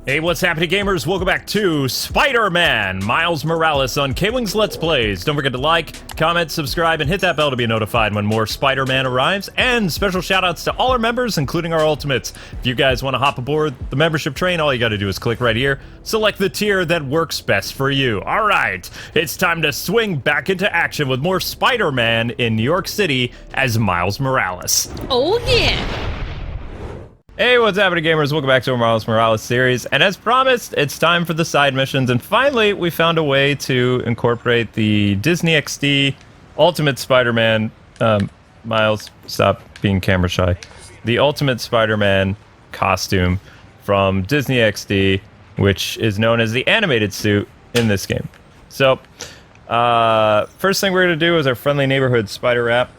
Hey, what's happening, gamers? Welcome back to Spider-Man Miles Morales on Kwings Let's Plays. Don't forget to like, comment, subscribe, and hit that bell to be notified when more Spider-Man arrives. And special shout-outs to all our members, including our ultimates. If you guys want to hop aboard the membership train, all you got to do is click right here. Select the tier that works best for you. All right, it's time to swing back into action with more Spider-Man in New York City as Miles Morales. Oh, yeah. Hey, what's happening, gamers? Welcome back to our Miles Morales series, and as promised, it's time for the side missions, and finally, we found a way to incorporate the Disney XD Ultimate Spider-Man, Miles, stop being camera shy, the Ultimate Spider-Man costume from Disney XD, which is known as the animated suit in this game. So, first thing we're going to do is our friendly neighborhood spider wrap.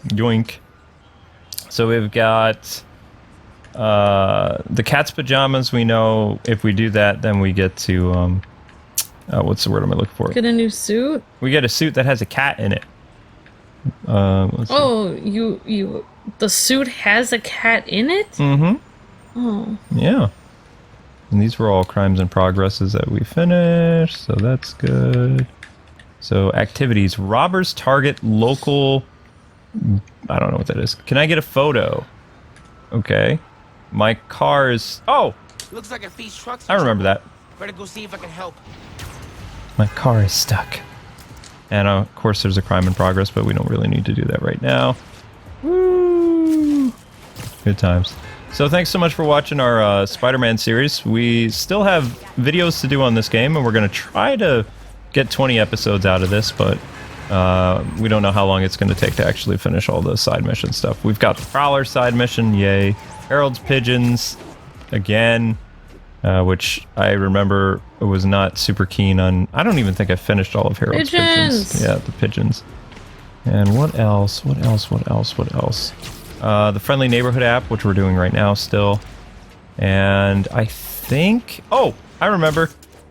Yoink. So we've got the cat's pajamas. We know if we do that, then we get to what's the word I'm looking for? Get a new suit? We get a suit that has a cat in it. Oh, the suit has a cat in it? Mm-hmm. Oh. Yeah. And these were all crimes and progresses that we finished, so that's good. So activities, robbers target local, I don't know what that is. Can I get a photo? Okay. My car is... Oh! Looks like a thief's truck's I remember that. Better go see if I can help. My car is stuck. And of course there's a crime in progress, but we don't really need to do that right now. Woo! Good times. So thanks so much for watching our Spider-Man series. We still have videos to do on this game, and we're going to try to get 20 episodes out of this, but we don't know how long it's going to take to actually finish all the side mission stuff. We've got the Prowler side mission, yay. Harold's Pigeons, again, which I remember was not super keen on. I don't even think I finished all of Harold's Pigeons. Yeah, the pigeons. And what else? What else? The Friendly Neighborhood app, which we're doing right now still. And I think... Oh, I remember.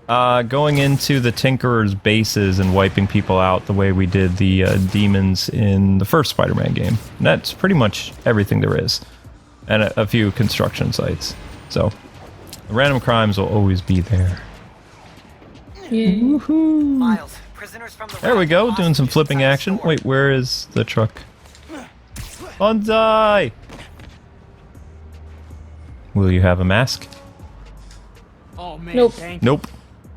Going into the Tinkerer's bases and wiping people out the way we did the demons in the first Spider-Man game. And that's pretty much everything there is. And a few construction sites. So, the random crimes will always be there. Yeah. Woohoo! Miles, prisoners from the There we go, doing some flipping action. Wait, where is the truck? Bonsai! Will you have a mask? Oh man, Nope. thank you. Nope.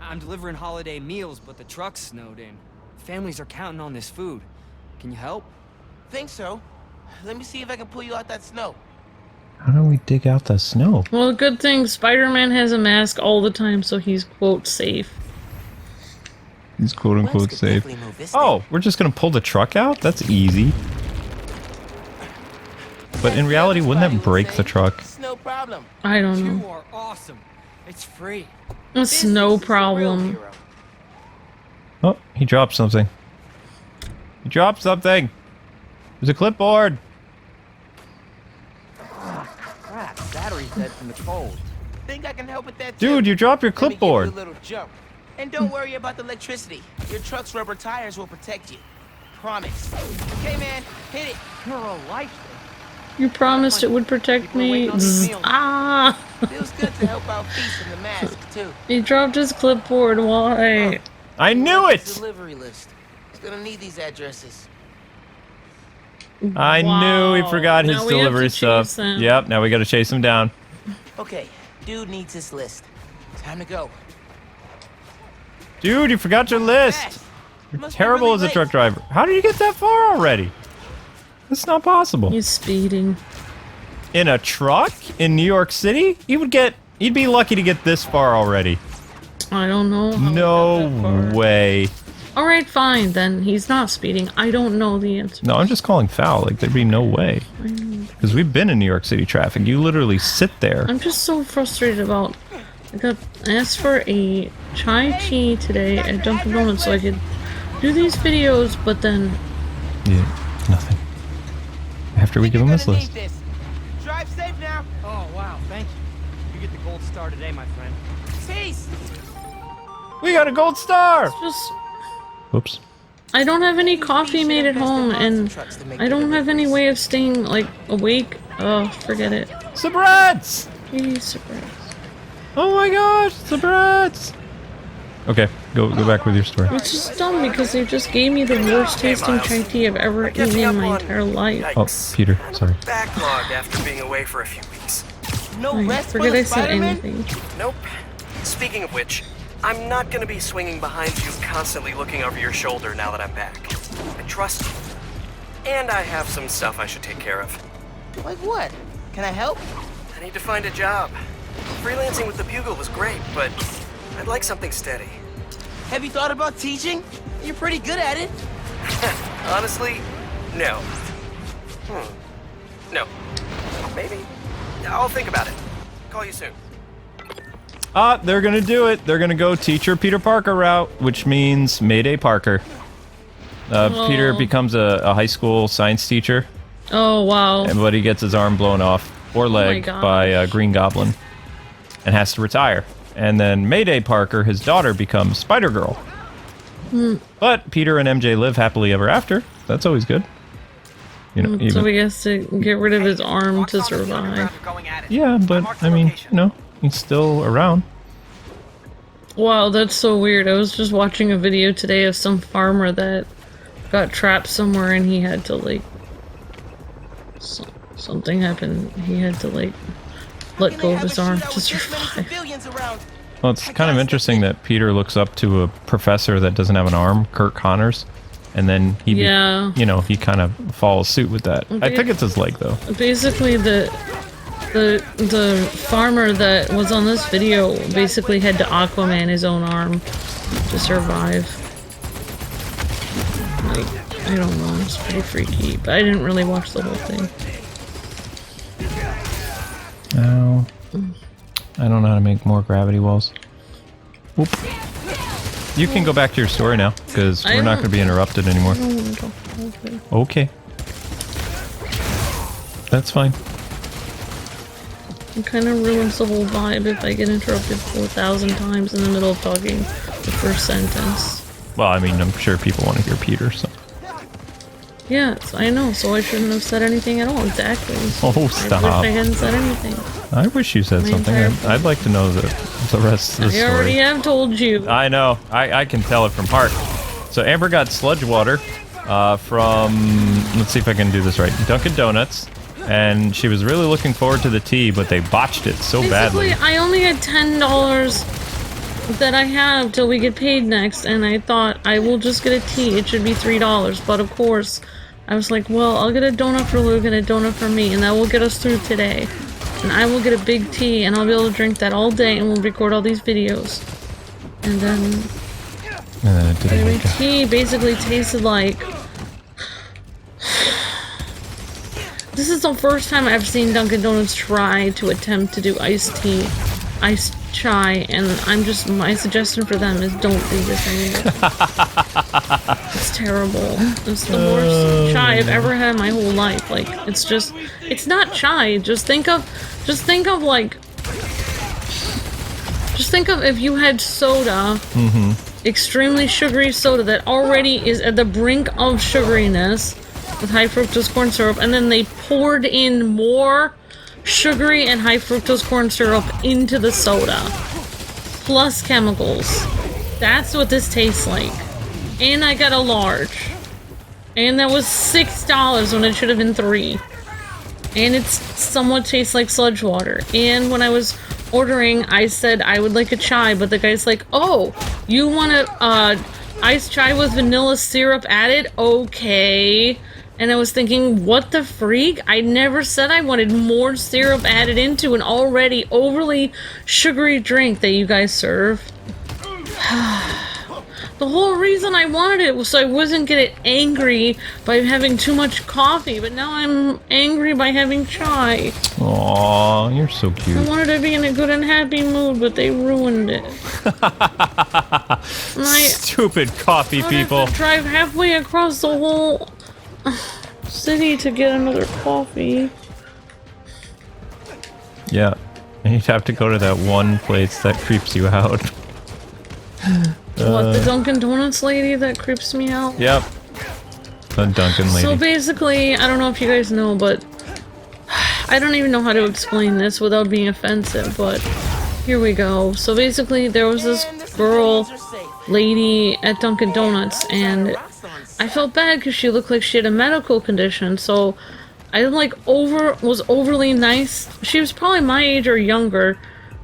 I'm delivering holiday meals, but the truck's snowed in. Families are counting on this food. Can you help? Think so. Let me see if I can pull you out that snow. How do we dig out the snow? Well, good thing Spider-Man has a mask all the time, so he's, quote, safe. He's quote-unquote Webs could safe. definitely move this Oh, thing. we're just gonna pull the truck out? That's easy. But in reality, wouldn't that break the truck? It's no problem. I don't You know. are awesome. It's free. It's no Business is the real problem. hero. Oh, he dropped something. He dropped something! There's a clipboard! Crap, battery's dead from the cold. Think I can help with that too? Dude, you dropped your Let me give you clipboard! a little jump. And don't worry about the electricity. Your truck's rubber tires will protect you. Promise. Okay, man, hit it. You're a lifer. You promised it would protect me. Zzz. Ah! Feels good to help out Feast in the mask too. He dropped his clipboard. Why? I knew it! Delivery list. He's gonna need these addresses. I knew he forgot his Now we have delivery to stuff. chase him. Yep, now we gotta chase him down. Okay, dude needs his list. Time to go. Dude, you forgot your list! Fast. You're Must be terrible really as a late. truck driver. How did you get that far already? That's not possible. He's speeding. In a truck? In New York City? You'd be lucky to get this far already. I don't know. how he got that No far. way. Alright, fine, then. He's not speeding. I don't know the answer. No, I'm just calling foul. Like, there'd be no way. Because we've been in New York City traffic. You literally sit there. I'm just so frustrated about... I got asked for a chai tea today at Dunkin' Donuts so I could do these videos, but then... Yeah, nothing. After we give him his You're gonna list. need this. Drive safe now. Oh wow, thank you. You get the gold star today, my friend. Peace. We got a gold star! Just... Whoops. I don't have any coffee made at home, and I don't have any way of staying, like, awake. Oh, forget it. Subrats! Jeez, surprise. Oh my gosh, it's the brats! Okay, go back with your story. It's just dumb because they just gave me the worst tasting chai tea I've ever eaten in my entire life. Oh, Peter, sorry. Backlogged after being away for a few weeks. No I rest for forget the I said Spiderman? anything. Nope. Speaking of which, I'm not gonna be swinging behind you constantly looking over your shoulder now that I'm back. I trust you. And I have some stuff I should take care of. Like what? Can I help? I need to find a job. Freelancing with the Bugle was great, but I'd like something steady. Have you thought about teaching? You're pretty good at it. Honestly, no. No. Maybe. I'll think about it. Call you soon. They're gonna do it. They're gonna go teacher Peter Parker route, which means Mayday Parker. Peter becomes a high school science teacher, Oh, wow. but he gets his arm blown off or leg gosh. by Green Goblin and has to retire. And then Mayday Parker, his daughter, becomes Spider-Girl. But Peter and MJ live happily ever after. That's always good. You know, even, So he has to get rid of his arm to survive. yeah, but I mean, you know, he's still around. Wow, that's so weird. I was just watching a video today of some farmer that got trapped somewhere and he had to, like... something happened. He had to, like, let go of his arm to survive. Well, it's kind of interesting that Peter looks up to a professor that doesn't have an arm, Kurt Connors, and then he, Yeah. you know, he kind of follows suit with that. I think it's his leg, though. Basically, the farmer that was on this video basically had to Aquaman his own arm to survive. Like, I don't know, it's pretty freaky, but I didn't really watch the whole thing. Oh, I don't know how to make more gravity walls. Whoop. You can go back to your story now, because we're not going to be interrupted anymore. I don't want to talk about it. Okay. That's fine. It kind of ruins the whole vibe if I get interrupted 4,000 times in the middle of talking the first sentence. Well, I mean, I'm sure people want to hear Peter, so... Yes, I know, so I shouldn't have said anything at all, exactly. Oh, stop. I wish I hadn't said anything. I wish you said My something. entire- I'd like to know the rest of the story. I already have told you. I know. I can tell it from heart. So Amber got sludge water from, let's see if I can do this right, Dunkin' Donuts. And she was really looking forward to the tea, but they botched it so badly. Basically, I only had $10 that I have till we get paid next, and I thought I will just get a tea. It should be $3, but of course, I was like, well, I'll get a donut for Luke and a donut for me, and that will get us through today. And I will get a big tea, and I'll be able to drink that all day, and we'll record all these videos. And then it didn't my work out. tea basically tasted like... This is the first time I've seen Dunkin' Donuts try to attempt to do iced tea, iced chai, and my suggestion for them is don't do this anymore. It's terrible. It's the worst chai I've ever had in my whole life. Like, it's not chai. Just think of if you had soda, extremely sugary soda that already is at the brink of sugariness, with high fructose corn syrup, and then they poured in more sugary and high fructose corn syrup into the soda, plus chemicals. That's what this tastes like. And I got a large. And that was $6 when it should have been $3. And it somewhat tastes like sludge water. And when I was ordering, I said I would like a chai, but the guy's like, oh, you want a iced chai with vanilla syrup added? Okay. And I was thinking, what the freak? I never said I wanted more syrup added into an already overly sugary drink that you guys serve. The whole reason I wanted it was so I wasn't get angry by having too much coffee, but now I'm angry by having chai. Aw, you're so I cute. wanted to be in a good and happy mood, but they ruined it. Stupid coffee I people. have to drive halfway across the whole city to get another coffee. Yeah. And you'd have to go to that one place that creeps you out. What, the Dunkin' Donuts lady that creeps me out? Yep. The Dunkin' lady. So basically, I don't know if you guys know, but I don't even know how to explain this without being offensive, but Here we go. So basically, there was this And the girl, civilians are safe. lady at Dunkin' Donuts, and I felt bad because she looked like she had a medical condition, so I like was overly nice. She was probably my age or younger.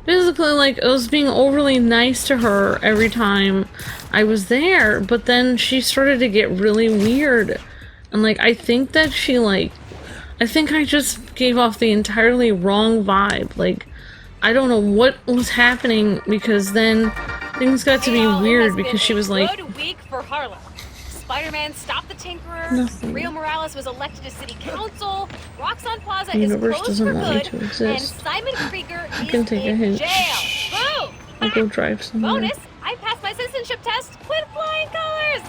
Basically, like, I was being overly nice to her every time I was there, but then she started to get really weird. And, like, I think that she, like, I think I just gave off the entirely wrong vibe. Like, I don't know what was happening, because then things got to be weird because she was like... Good week for Harlem. Spiderman stopped the Tinkerer. Nothing. Rio Morales was elected to city council. Roxxon Plaza The is universe closed doesn't for want me good. to And exist. Simon Krieger is can take a in hint. jail. Boom! I'll go drive somewhere. Bonus! I passed my citizenship test with flying colors.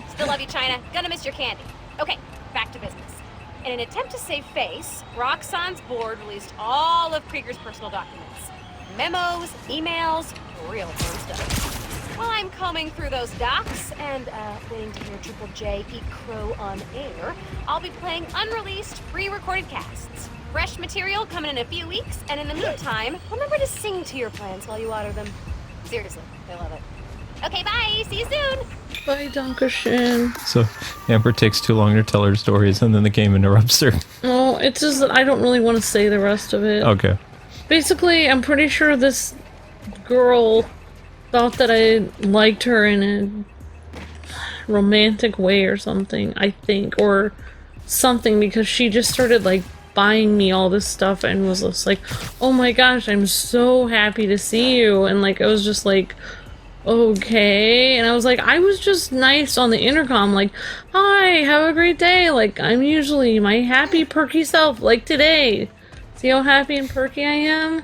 Still love you, China. Gonna miss your candy. Okay, back to business. In an attempt to save face, Roxxon's board released all of Krieger's personal documents. Memos, emails, real fun stuff. While I'm combing through those docs and waiting to hear Triple J eat crow on air, I'll be playing unreleased, pre-recorded casts. Fresh material coming in a few weeks, and in the meantime, remember to sing to your plants while you water them. Seriously, they love it. Okay, bye! See you soon! Bye, Dankeschön. So Amber takes too long to tell her stories, and then the game interrupts her. Oh, it's just that I don't really want to say the rest of it. Okay. Basically, I'm pretty sure this girl thought that I liked her in a romantic way or something, I think, or something, because she just started, like, buying me all this stuff and was just like, oh my gosh, I'm so happy to see you, and, like, I was just like, okay, and I was like, I was just nice on the intercom, like, hi, have a great day, like, I'm usually my happy, perky self, like today. See how happy and perky I am?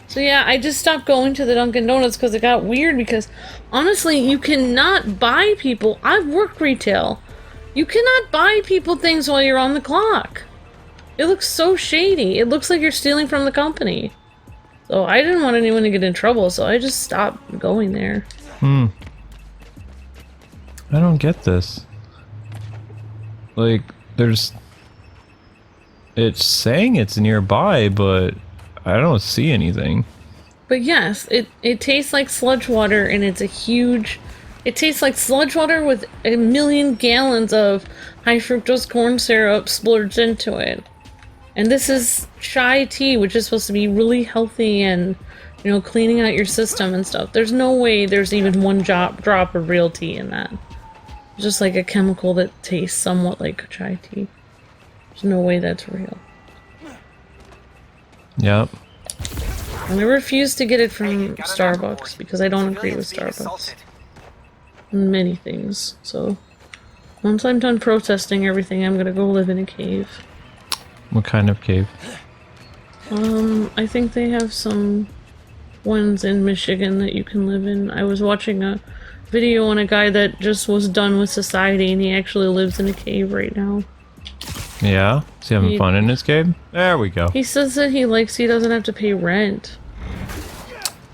So yeah, I just stopped going to the Dunkin' Donuts because it got weird, because honestly, you cannot buy people. I've worked retail. You cannot buy people things while you're on the clock. It looks so shady. It looks like you're stealing from the company. So I didn't want anyone to get in trouble, so I just stopped going there. I don't get this. Like, it's saying it's nearby, but I don't see anything. But yes, it tastes like sludge water, and it's a huge... It tastes like sludge water with 1,000,000 gallons of high fructose corn syrup splurged into it. And this is chai tea, which is supposed to be really healthy and, you know, cleaning out your system and stuff. There's no way there's even one drop of real tea in that. It's just like a chemical that tastes somewhat like chai tea. There's no way that's real. Yep. And I refuse to get it from Starbucks because I don't agree with Starbucks. And many things. So, once I'm done protesting everything, I'm gonna go live in a cave. What kind of cave? I think they have some ones in Michigan that you can live in. I was watching a video on a guy that just was done with society, and he actually lives in a cave right now. Yeah? Is he having fun in his cave? There we go. He says that he doesn't have to pay rent.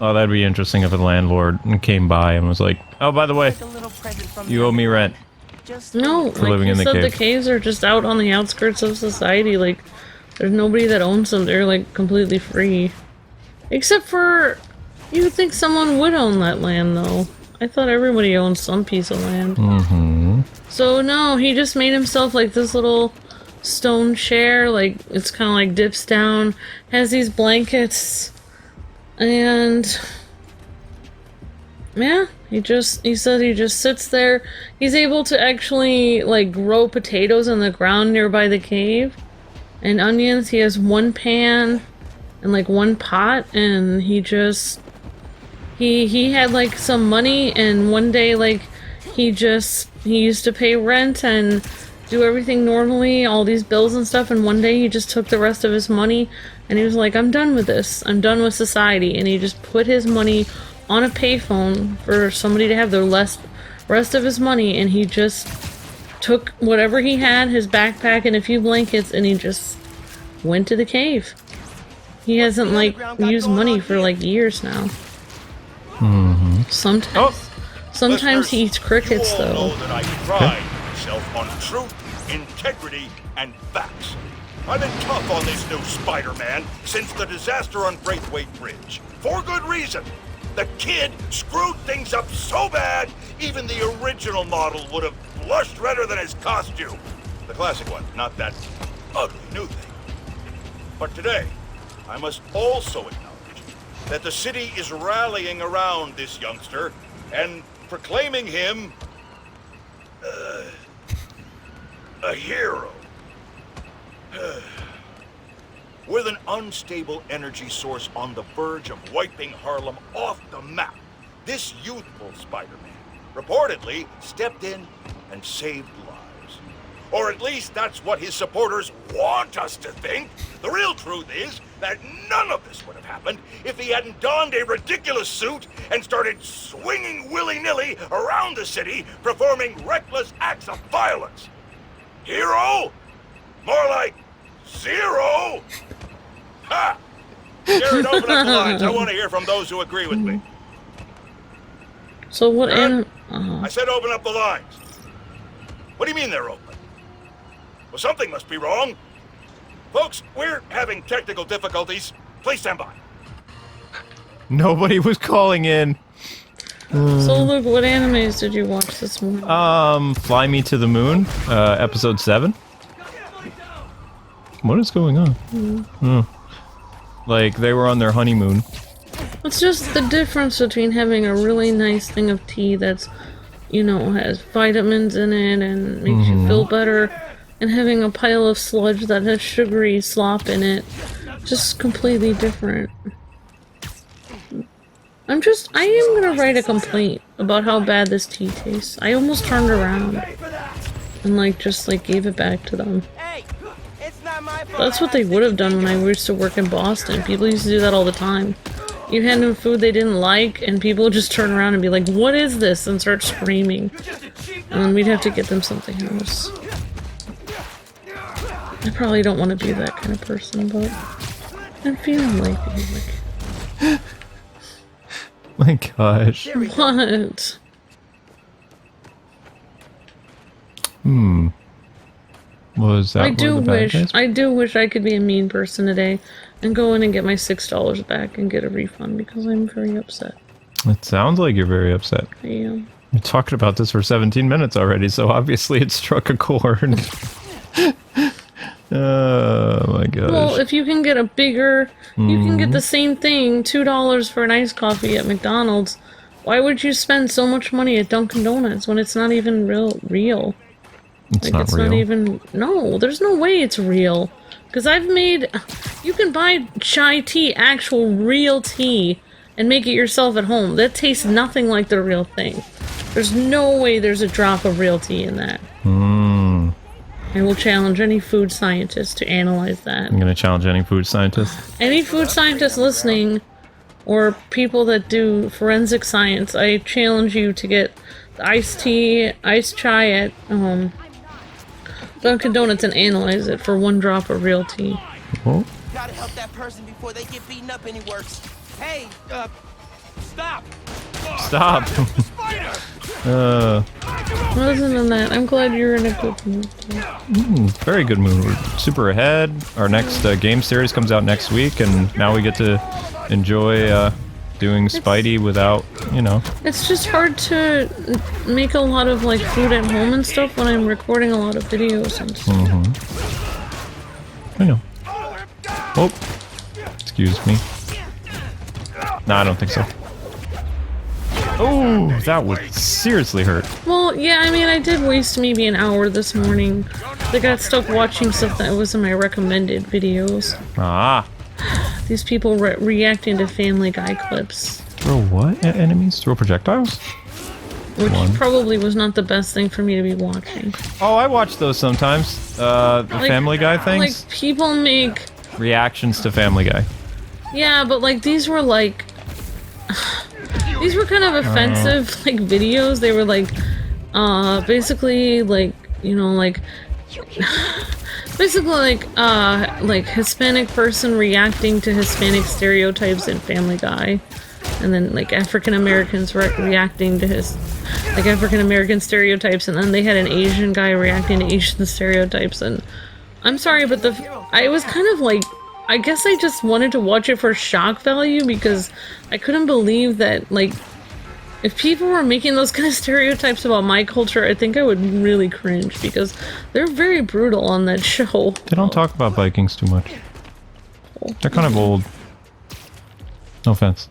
Oh, that'd be interesting if a landlord came by and was like, oh, by the way, Like a little present from you owe me rent. Just No, For like living he in the said, cave. the caves are just out on the outskirts of society. Like, there's nobody that owns them. They're like completely free, except for you would think someone would own that land, though. I thought everybody owns some piece of land. Mm-hmm. So no, he just made himself like this little stone chair. Like it's kind of like dips down, has these blankets, and yeah, he said he just sits there. He's able to actually like grow potatoes in the ground nearby the cave and onions. He has one pan and like one pot, and he had like some money, and one day like he used to pay rent and do everything normally, all these bills and stuff, and one day he just took the rest of his money and he was like, I'm done with this. I'm done with society. And he just put his money on a payphone for somebody to have the rest of his money, and he just took whatever he had, his backpack and a few blankets, and he just went to the cave. He hasn't like used money for like years now. Mm-hmm. Sometimes he eats crickets though. Know that I pride myself on truth, integrity, and facts. I've been tough on this new Spider-Man since the disaster on Braithwaite Bridge. For good reason. The kid screwed things up so bad, even the original model would have blushed redder than his costume. The classic one, not that ugly new thing. But today, I must also acknowledge that the city is rallying around this youngster and proclaiming him a hero. With an unstable energy source on the verge of wiping Harlem off the map, this youthful Spider-Man reportedly stepped in and saved lives. Or at least that's what his supporters want us to think. The real truth is that none of this would have happened if he hadn't donned a ridiculous suit and started swinging willy-nilly around the city, performing reckless acts of violence. Hero? More like zero? Ha! Jared, open up the lines. I want to hear from those who agree with me. So what Jared, I said open up the lines. What do you mean they're open? Well, something must be wrong. Folks, we're having technical difficulties. Please stand by. Nobody was calling in. So Luke, what animes did you watch this morning? Fly Me to the Moon, episode 7. What is going on? Like, they were on their honeymoon. It's just the difference between having a really nice thing of tea that's, you know, has vitamins in it and makes you feel better, and having a pile of sludge that has sugary slop in it. Just completely different. I am gonna write a complaint about how bad this tea tastes. I almost turned around and just gave it back to them. Hey, it's not my fault. That's what they would have done when I used to work in Boston. People used to do that all the time. You hand them food they didn't like, and people would just turn around and be like, "What is this?" and start screaming. And then we'd have to get them something else. I probably don't want to be that kind of person, but I'm feeling like being My gosh. what? Was that I one of do the bad wish guys? I do wish I could be a mean person today and go in and get my $6 back and get a refund because I'm very upset. It sounds like you're very upset. I am. We're talking about this for 17 minutes already, so obviously it struck a chord. Oh my gosh. Well, if you can get a bigger, you can get the same thing, $2 for an iced coffee at McDonald's. Why would you spend so much money at Dunkin' Donuts when it's not even real? It's not it's real. not even, no, there's no way it's real. Because you can buy chai tea, actual real tea, and make it yourself at home. That tastes nothing like the real thing. There's no way there's a drop of real tea in that. I will challenge any food scientist to analyze that. I'm gonna challenge any food scientist. Any food scientist listening, or people that do forensic science, I challenge you to get the iced tea, iced chai at Dunkin' Donuts and analyze it for 1 drop of real tea. Oh. Gotta help that person before they get beaten up any worse. Hey, stop! Stop! Other than that, I'm glad you're in a good mood. Very good mood. We're super ahead. Our next game series comes out next week, and now we get to enjoy doing Spidey without, you know. It's just hard to make a lot of food at home and stuff when I'm recording a lot of videos and stuff. I know. Oh, excuse me. No, I don't think so. Oh, that would seriously hurt. Well, yeah, I mean, I did waste maybe an hour this morning. I got stuck watching stuff that was in my recommended videos. Ah. These people reacting to Family Guy clips. Throw what at enemies? Throw projectiles? Which probably was not the best thing for me to be watching. Oh, I watch those sometimes. The Family Guy things? People make... reactions to Family Guy. Yeah, but these were these were kind of offensive videos. They were basically basically Hispanic person reacting to Hispanic stereotypes in Family Guy, and then African Americans reacting to his African American stereotypes, and then they had an Asian guy reacting to Asian stereotypes, and I'm sorry, but I was kind of like, I guess I just wanted to watch it for shock value because I couldn't believe that, like, if people were making those kind of stereotypes about my culture, I think I would really cringe because they're very brutal on that show. They don't talk about Vikings too much. They're kind of old. No offense.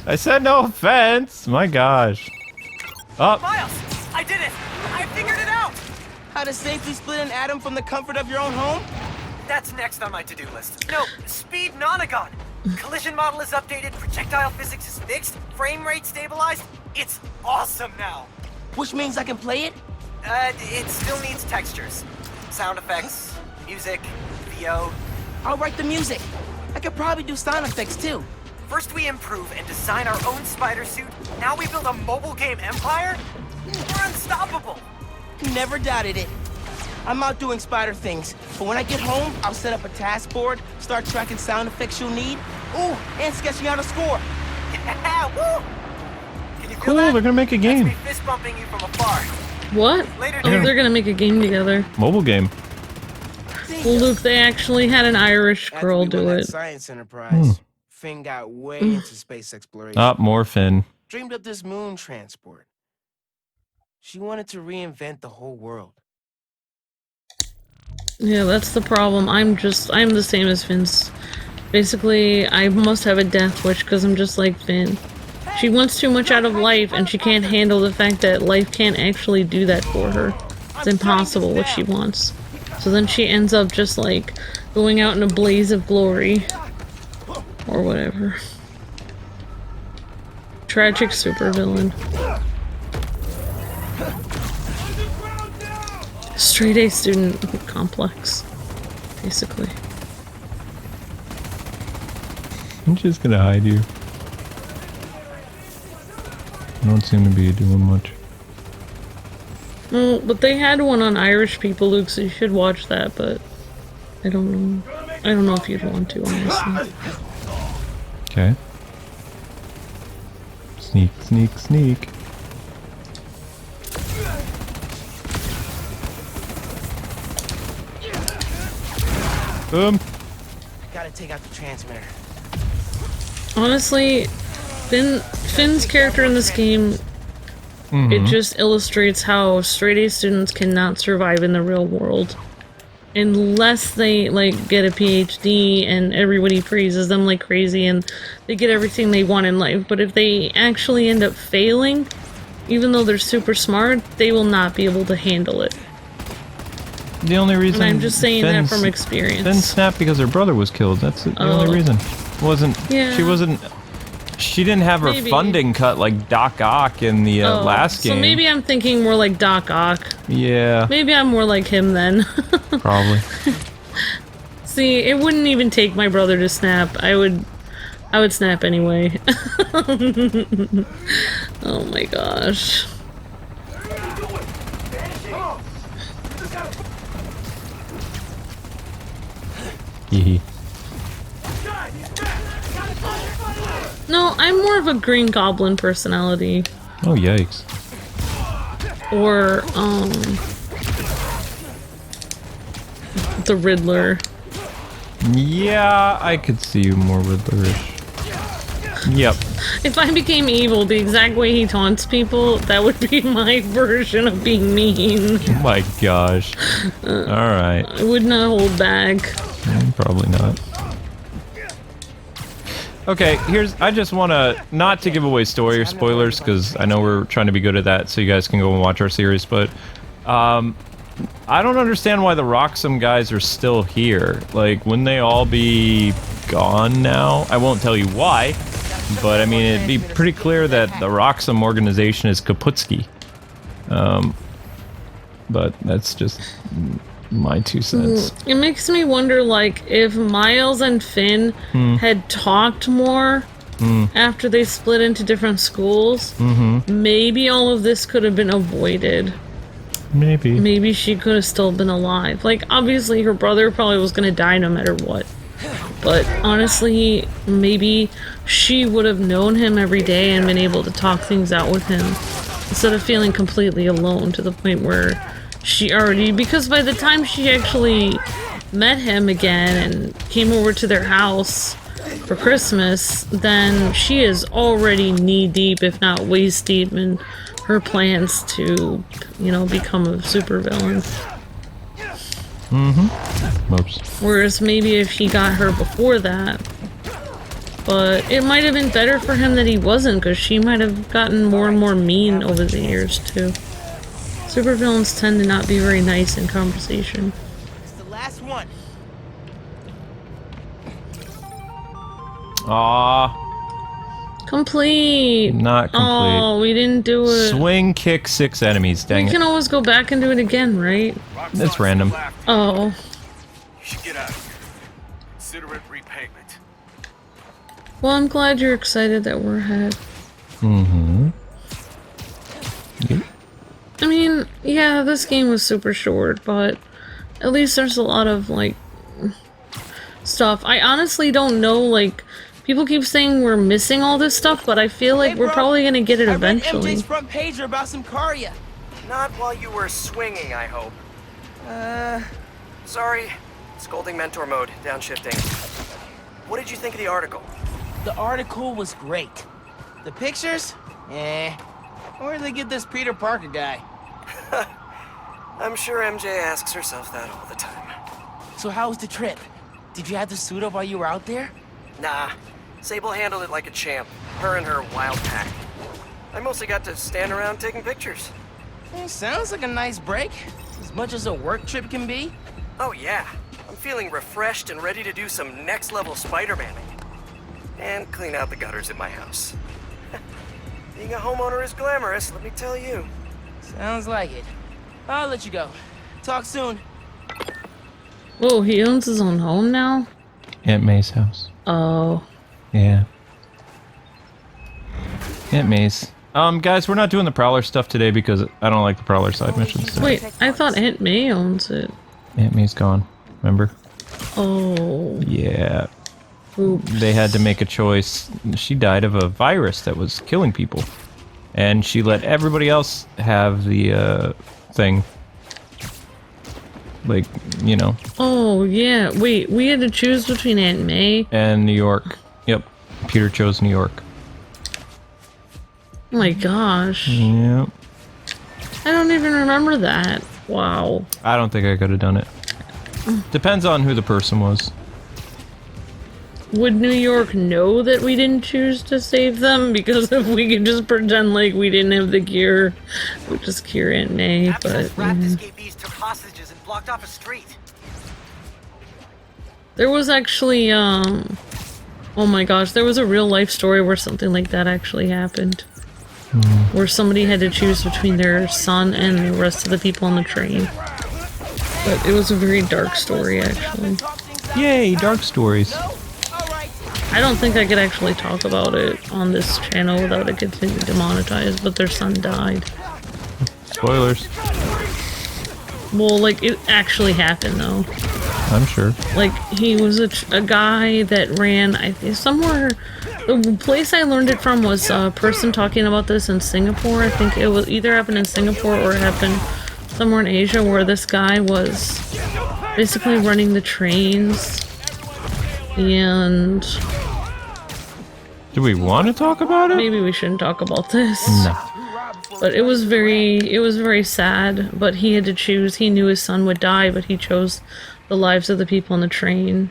I said no offense! My gosh. Oh! Miles! I did it! I figured it out! How to safely split an atom from the comfort of your own home? That's next on my to-do list. No, speed nonagon. Collision model is updated, projectile physics is fixed, frame rate stabilized. It's awesome now. Which means I can play it? It still needs textures. Sound effects, music, VO. I'll write the music. I could probably do sound effects too. First we improve and design our own spider suit. Now we build a mobile game empire? We're unstoppable. Never doubted it. I'm out doing spider things, but when I get home, I'll set up a task board, start tracking sound effects you'll need. Ooh, and sketching out a score. Yeah, woo! Can you feel Cool, that? they're gonna make a game. That's me fist bumping you from afar. What? Later, Oh, dude. they're gonna make a game together. Mobile game. Well, Luke, they actually had an Irish girl do it. Science enterprise. Finn got way into space exploration. Ah, more Finn. Dreamed up this moon transport. She wanted to reinvent the whole world. Yeah, that's the problem. I'm the same as Finn's. Basically, I must have a death wish because I'm just like Finn. She wants too much out of life and she can't handle the fact that life can't actually do that for her. It's impossible what she wants. So then she ends up just like going out in a blaze of glory. Or whatever. Tragic supervillain. Straight A student complex, basically. I'm just gonna hide you. I don't seem to be doing much. Well, but they had one on Irish people, Luke, so you should watch that, but I don't know. I don't know if you'd want to, honestly. Okay. Sneak, sneak, sneak. Gotta take out the transmitter. Honestly, Finn's character in this game, it just illustrates how straight A students cannot survive in the real world. Unless they, like, get a PhD and everybody praises them like crazy and they get everything they want in life. But if they actually end up failing, even though they're super smart, they will not be able to handle it. The only reason And I'm just saying that from experience. Finn snapped because her brother was killed. That's the only reason. She didn't have her funding cut like Doc Ock in the last game. So maybe I'm thinking more like Doc Ock. Yeah. Maybe I'm more like him then. Probably. See, it wouldn't even take my brother to snap. I would snap anyway. Oh my gosh. Hee. No, I'm more of a Green Goblin personality. Oh, yikes. Or, the Riddler. Yeah, I could see you more Riddlerish. Yep. If I became evil the exact way he taunts people, that would be my version of being mean. Oh my gosh. Alright. I would not hold back. Probably not. Okay, I just want to, not to give away story or spoilers, because I know we're trying to be good at that, so you guys can go and watch our series, but, I don't understand why the Roxxam guys are still here. Like, wouldn't they all be gone now? I won't tell you why, but I mean, it'd be pretty clear that the Roxxam organization is Kaputski. But that's just my 2 cents. It makes me wonder, like, if Miles and Finn had talked more after they split into different schools, maybe all of this could have been avoided. Maybe. Maybe she could have still been alive. Like, obviously her brother probably was gonna die no matter what. But honestly, maybe she would have known him every day and been able to talk things out with him. instead of feeling completely alone to the point where she already, because by the time she actually met him again and came over to their house for Christmas, then she is already knee-deep, if not waist-deep, in her plans to, you know, become a supervillain. Oops. Whereas maybe if he got her before that, but it might have been better for him that he wasn't, because she might have gotten more and more mean over the years, too. Supervillains tend to not be very nice in conversation. It's the last one. Aw, Complete! not complete. Oh, we didn't do it. Swing, kick 6 enemies. Dang We it. can always go back and do it again, right? It's random. Oh. You should get out of here. Consider it repayment. Well, I'm glad you're excited that we're ahead. Yep. I mean, yeah, this game was super short, but at least there's a lot of, like, stuff. I honestly don't know, like, people keep saying we're missing all this stuff, but I feel like Hey, we're bro, probably gonna get it I read eventually. MJ's front pager about some Karya. Not while you were swinging, I hope. Sorry. Scolding mentor mode, downshifting. What did you think of the article? The article was great. The pictures? Eh. Where did they get this Peter Parker guy? I'm sure MJ asks herself that all the time. So how was the trip? Did you have to suit up while you were out there? Nah, Sable handled it like a champ. Her and her wild pack. I mostly got to stand around taking pictures. Sounds like a nice break. As much as a work trip can be. Oh yeah, I'm feeling refreshed and ready to do some next-level Spider-Manning. And clean out the gutters at my house. Being a homeowner is glamorous, let me tell you. Sounds like it. I'll let you go. Talk soon. Whoa, he owns his own home now? Aunt May's house. Oh. Yeah. Aunt May's. Guys, we're not doing the Prowler stuff today because I don't like the Prowler side missions. So. Wait, I thought Aunt May owns it. Aunt May's gone. Remember? Oh. Yeah. Oops. They had to make a choice. She died of a virus that was killing people. And she let everybody else have the, thing. Like, you know. Oh, yeah. Wait, we had to choose between Aunt May? And New York. Yep. Peter chose New York. Oh my gosh. Yep. I don't even remember that. Wow. I don't think I could have done it. Depends on who the person was. Would New York know that we didn't choose to save them? Because if we could just pretend like we didn't have the gear, we'd just cure Aunt May, but... escapees took hostages and blocked off a street. There was actually, oh my gosh, there was a real life story where something like that actually happened. Where somebody had to choose between their son and the rest of the people on the train. But it was a very dark story, actually. Yay, dark stories. I don't think I could actually talk about it on this channel without it getting demonetized, but their son died. Spoilers. Well, like, it actually happened, though. I'm sure. Like, he was a guy that ran, I think, somewhere... The place I learned it from was a person talking about this in Singapore. I think it was either happened in Singapore or it happened somewhere in Asia, where this guy was basically running the trains. And... Do we want to talk about it? Maybe we shouldn't talk about this. No. But it was very sad, but he had to choose. He knew his son would die, but he chose the lives of the people on the train.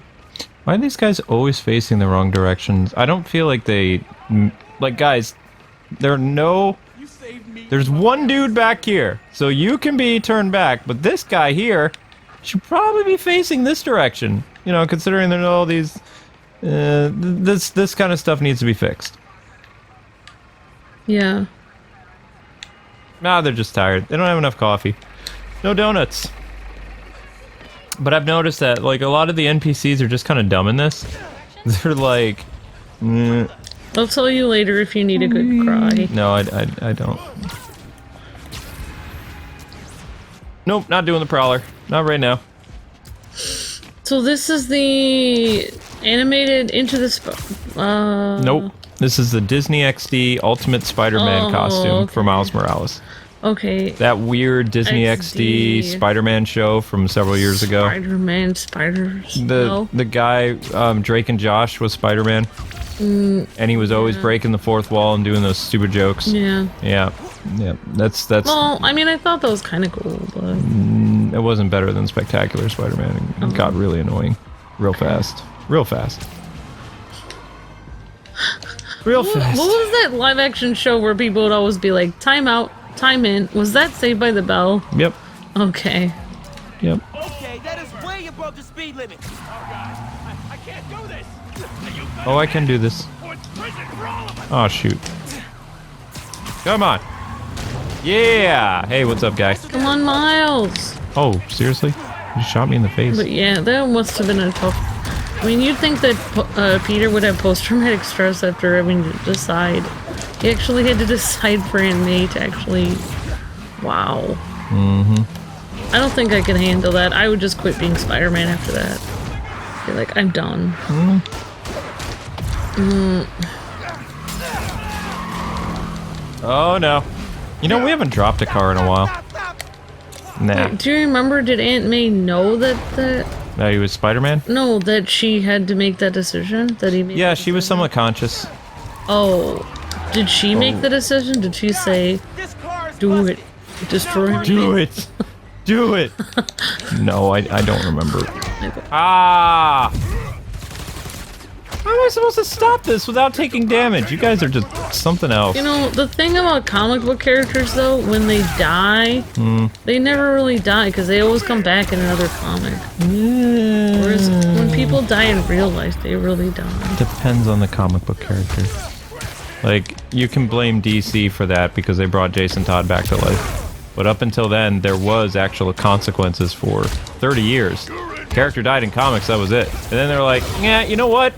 Why are these guys always facing the wrong directions? I don't feel like they... Like, guys, there's one dude back here, so you can be turned back, but this guy here should probably be facing this direction. You know, considering there's all these... this kind of stuff needs to be fixed. Yeah. Nah, they're just tired. They don't have enough coffee. No donuts. But I've noticed that, like, a lot of the NPCs are just kind of dumb in this. They're like... I'll tell you later if you need a good cry. No, I don't. Nope, not doing the Prowler. Not right now. So this is the animated Into the Nope. This is the Disney XD Ultimate Spider-Man costume for Miles Morales. Okay. That weird Disney XD Spider-Man show from several years ago. Spider-Man, Spiders. The guy, Drake and Josh was Spider-Man. And he was always breaking the fourth wall and doing those stupid jokes. Yeah. Yeah. Yeah. That's. Well, I mean, I thought that was kind of cool, but it wasn't better than Spectacular Spider-Man. It got really annoying. Real fast. Real fast. Real fast. What was that live action show where people would always be like, time out, time in? Was that Saved by the Bell? Yep. Okay. Yep. Okay, that is way above the speed limit. I can't do this. Oh, I can do this. Oh, shoot. Come on. Yeah. Hey, what's up, guy? Come on, Miles. Oh, seriously? You shot me in the face. But yeah, that must have been a tough... I mean, you'd think that Peter would have post-traumatic stress after having to decide. He actually had to decide for Aunt May to actually... Wow. I don't think I could handle that. I would just quit being Spider-Man after that. Be like, I'm done. Oh, no. You know, we haven't dropped a car in a while. Nah. Wait, do you remember, did Aunt May know that No, he was Spider-Man? No, that she had to make that decision? That he made Yeah, she was somewhat conscious. Oh. Did she make the decision? Did she say, do it, destroy me? Do it! Do it! No, I don't remember. Ah! How am I supposed to stop this without taking damage? You guys are just something else. You know, the thing about comic book characters, though, when they die, they never really die, because they always come back in another comic. Whereas when people die in real life, they really die. Depends on the comic book character. Like, you can blame DC for that because they brought Jason Todd back to life. But up until then, there was actual consequences for 30 years. Character died in comics, that was it. And then they're like, yeah, you know what?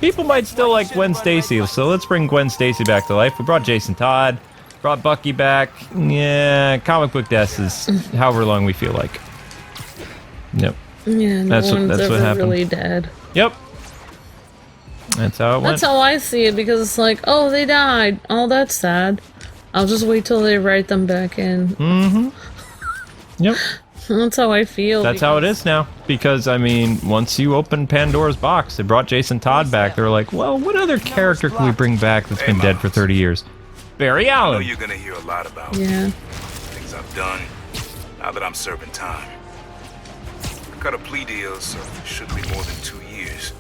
People might still like Gwen Stacy, so let's bring Gwen Stacy back to life. We brought Jason Todd, brought Bucky back. Yeah, comic book deaths is however long we feel like. Yep. Yeah, no That's one's what ever happened. really dead. Yep. That's how it went. That's how I see it, because it's like, oh, they died. Oh, that's sad. I'll just wait till they write them back in. Yep. That's how I feel. That's how it is now. Because, I mean, once you open Pandora's box, they brought Jason Todd back. They were like, well, what other character can we bring back that's been dead for 30 years? Barry I know Allen. you're gonna hear a lot about Yeah. things I've done now that I'm serving time. I cut a plea deal, so it shouldn't be more than 2 years.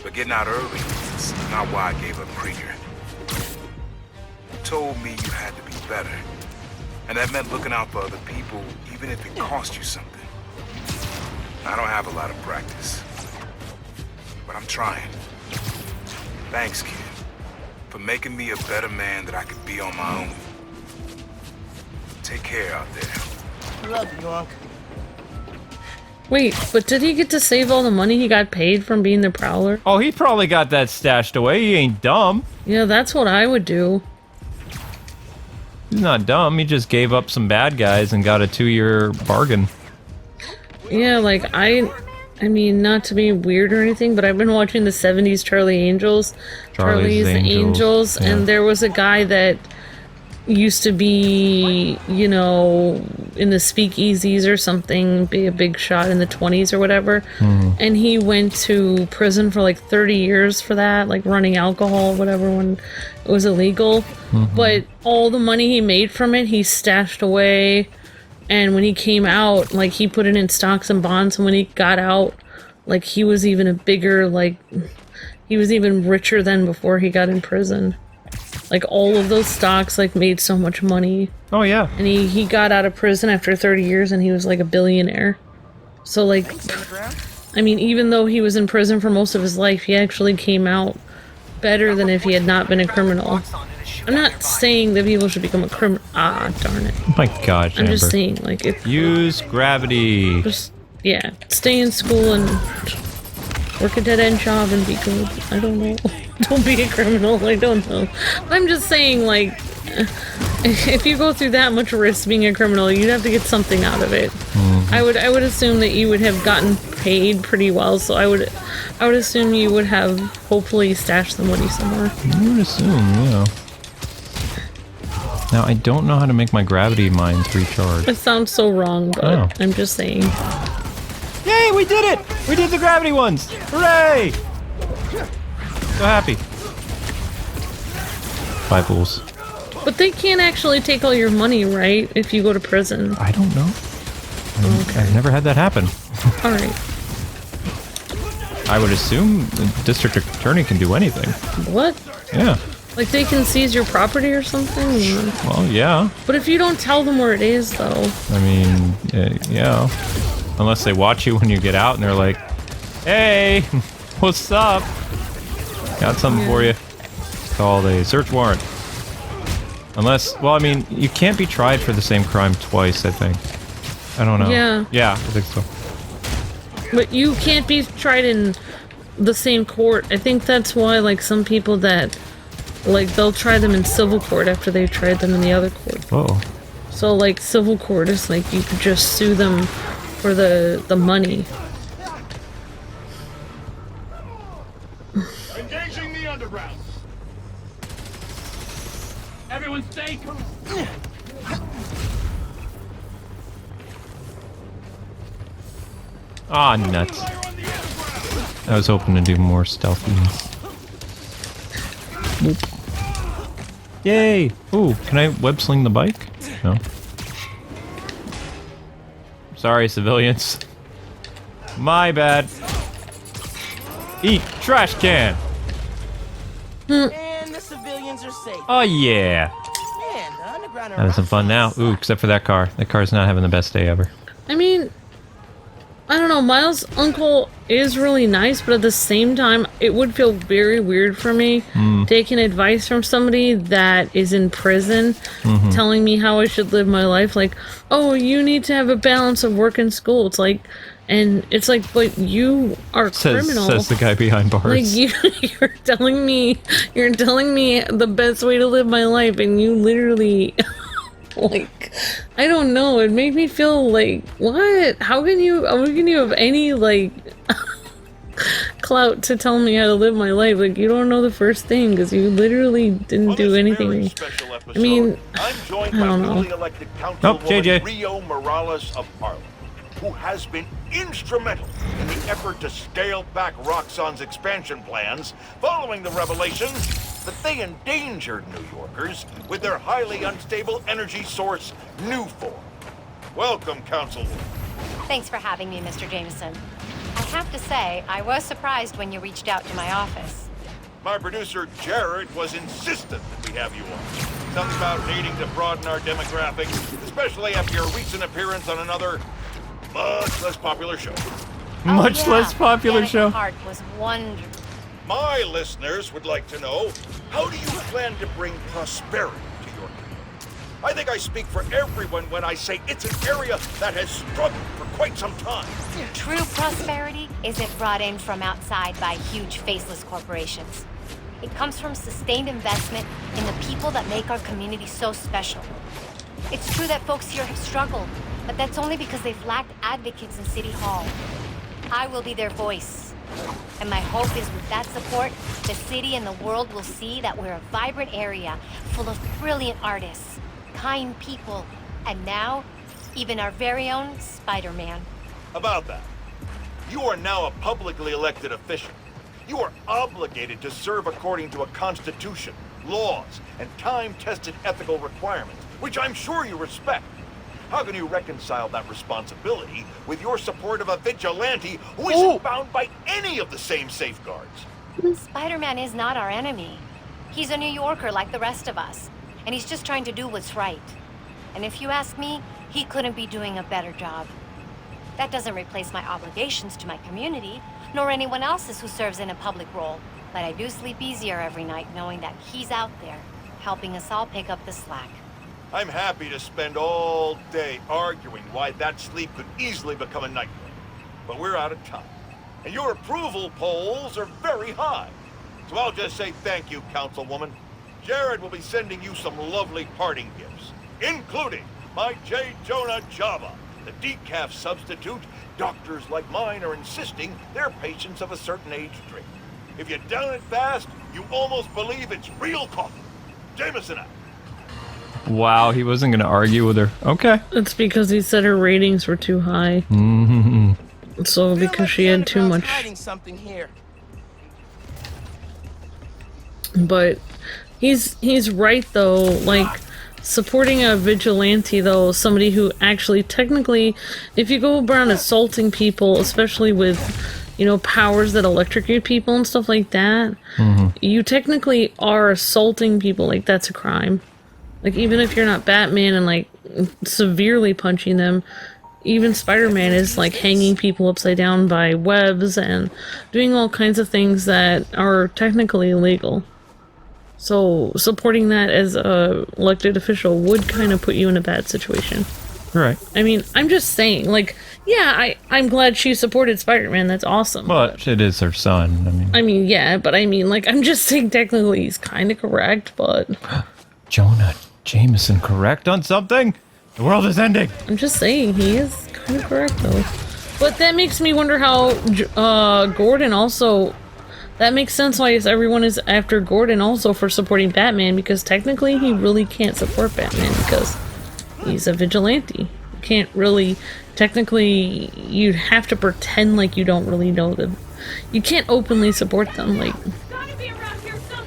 But getting out early is not why I gave up Krieger. You told me you had to be better. And that meant looking out for other people, even if it cost you something. I don't have a lot of practice, but I'm trying. Thanks, kid, for making me a better man that I could be on my own. Take care out there. Love you, Unc. Wait, but did he get to save all the money he got paid from being the Prowler? Oh, he probably got that stashed away. He ain't dumb. Yeah, that's what I would do. He's not dumb. He just gave up some bad guys and got a 2-year bargain. Yeah, like, I mean, not to be weird or anything, but I've been watching the 70s Charlie's Angels, yeah. and there was a guy that used to be, you know, in the speakeasies or something, be a big shot in the 20s or whatever, and he went to prison for like 30 years for that, like running alcohol or whatever when it was illegal, but all the money he made from it, he stashed away, and when he came out, like, he put it in stocks and bonds, and when he got out, like, he was even a bigger, like, he was even richer than before he got in prison. Like, all of those stocks, like, made so much money. Oh, yeah. And he got out of prison after 30 years and he was, like, a billionaire. So, like, I mean, even though he was in prison for most of his life, he actually came out better than if he had not been a criminal. I'm not saying that people should become a criminal. Ah, darn it. Oh my gosh, I'm just Amber. saying, like, if... Use gravity. Just, yeah, stay in school and work a dead-end job and be good. I don't know. Don't be a criminal, I don't know. I'm just saying, like, if you go through that much risk being a criminal, you'd have to get something out of it. I would assume that you would have gotten paid pretty well, so I would assume you would have hopefully stashed the money somewhere. I would assume, yeah. Now, I don't know how to make my gravity mines recharge. It sounds so wrong, but I'm just saying. Yay, we did it! We did the gravity ones! Hooray! So happy. 5 fools. But they can't actually take all your money, right? If you go to prison. I don't know. I've never had that happen. Alright. I would assume the district attorney can do anything. What? Yeah. Like they can seize your property or something? Or... Well, yeah. But if you don't tell them where it is, though. I mean, yeah. Unless they watch you when you get out and they're like, hey, what's up? Got something for you. It's called a search warrant. Unless, well, I mean, you can't be tried for the same crime twice, I think. I don't know. Yeah. Yeah, I think so. But you can't be tried in the same court. I think that's why, like, some people that, like, they'll try them in civil court after they've tried them in the other court. Oh. So, like, civil court is like, you could just sue them for the money. Engaging the underground. Everyone stay calm. Ah, nuts. I was hoping to do more stealthy. Whoop. Yay! Ooh, can I web sling the bike? No. Sorry, civilians. My bad. Eat trash can! And the civilians are safe. Oh yeah! Man, the underground Having some fun now. Ooh, except for that car. That car's not having the best day ever. I mean, I don't know, Miles' uncle is really nice, but at the same time, it would feel very weird for me taking advice from somebody that is in prison, telling me how I should live my life. Like, oh, you need to have a balance of work and school. It's like, and it's like, but you are criminal. Says the guy behind bars. Like, you're telling me the best way to live my life, and you literally... Like, I don't know, it made me feel like, what? How can you have any, like, clout to tell me how to live my life? Like, you don't know the first thing, because you literally didn't do anything. I mean, I'm joined I don't by know. newly elected councilwoman JJ. Rio Morales of Harlem, who has been instrumental in the effort to scale back Roxxon's expansion plans following the revelation that they endangered New Yorkers with their highly unstable energy source, Nuform. Welcome, Councilwoman. Thanks for having me, Mr. Jameson. I have to say, I was surprised when you reached out to my office. My producer, Jared, was insistent that we have you on. Something about needing to broaden our demographic, especially after your recent appearance on another, much less popular show. Much less popular Danica show. Hart was wonderful. My listeners would like to know, how do you plan to bring prosperity to your community? I think I speak for everyone when I say it's an area that has struggled for quite some time. True prosperity isn't brought in from outside by huge faceless corporations. It comes from sustained investment in the people that make our community so special. It's true that folks here have struggled, but that's only because they've lacked advocates in City Hall. I will be their voice. And my hope is with that support, the city and the world will see that we're a vibrant area full of brilliant artists, kind people, and now, even our very own Spider-Man. About that, you are now a publicly elected official. You are obligated to serve according to a constitution, laws, and time-tested ethical requirements, which I'm sure you respect. How can you reconcile that responsibility with your support of a vigilante who isn't bound by any of the same safeguards? Spider-Man is not our enemy. He's a New Yorker like the rest of us, and he's just trying to do what's right. And if you ask me, he couldn't be doing a better job. That doesn't replace my obligations to my community, nor anyone else's who serves in a public role. But I do sleep easier every night knowing that he's out there, helping us all pick up the slack. I'm happy to spend all day arguing why that sleep could easily become a nightmare. But we're out of time. And your approval polls are very high. So I'll just say thank you, Councilwoman. Jared will be sending you some lovely parting gifts, including my J. Jonah Java, the decaf substitute Doctors like mine are insisting their patients of a certain age drink. If you down it fast, you almost believe it's real coffee. Jameson out. Wow, he wasn't going to argue with her. Okay. It's because he said her ratings were too high. So because she had too much. Hiding something here. But he's right though. Like supporting a vigilante though, somebody who actually technically, if you go around assaulting people, especially with, you know, powers that electrocute people and stuff like that, you technically are assaulting people. Like that's a crime. Like even if you're not Batman and like severely punching them, even Spider-Man is like hanging people upside down by webs and doing all kinds of things that are technically illegal. So supporting that as a elected official would kind of put you in a bad situation. Right. I mean, I'm just saying, like, yeah, I'm glad she supported Spider-Man. That's awesome. But it is her son. I mean, yeah, but I mean, like, I'm just saying technically he's kind of correct, but... Jonah Jameson correct on something? The world is ending. I'm just saying he is kind of correct, though. But that makes me wonder how Gordon also... That makes sense why everyone is after Gordon also for supporting Batman, because technically he really can't support Batman because he's a vigilante. You can't really... Technically, you'd have to pretend like you don't really know them. You can't openly support them, like...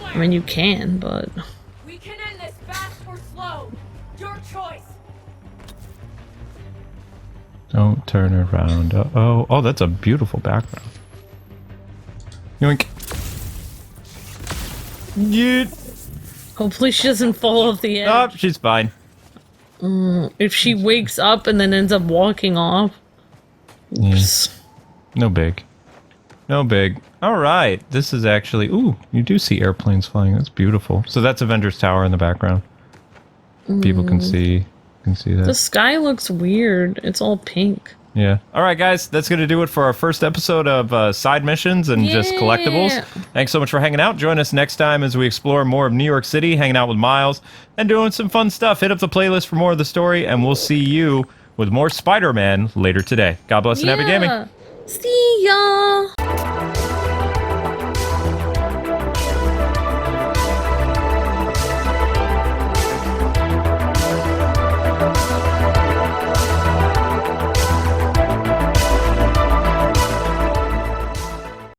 I mean, you can, but... We can end this fast or slow. Your choice. Don't turn around. Uh-oh. Oh, that's a beautiful background. Yoink. Yeet. Hopefully she doesn't fall off the edge. Oh, she's fine. If she wakes up and then ends up walking off. Oops. No big. No big. Alright. This is actually... Ooh, you do see airplanes flying. That's beautiful. So that's Avengers Tower in the background. People can see that. The sky looks weird. It's all pink. Yeah. Alright, guys. That's going to do it for our first episode of side missions and just collectibles. Thanks so much for hanging out. Join us next time as we explore more of New York City, hanging out with Miles, and doing some fun stuff. Hit up the playlist for more of the story, and we'll see you with more Spider-Man later today. God bless and happy gaming. See ya!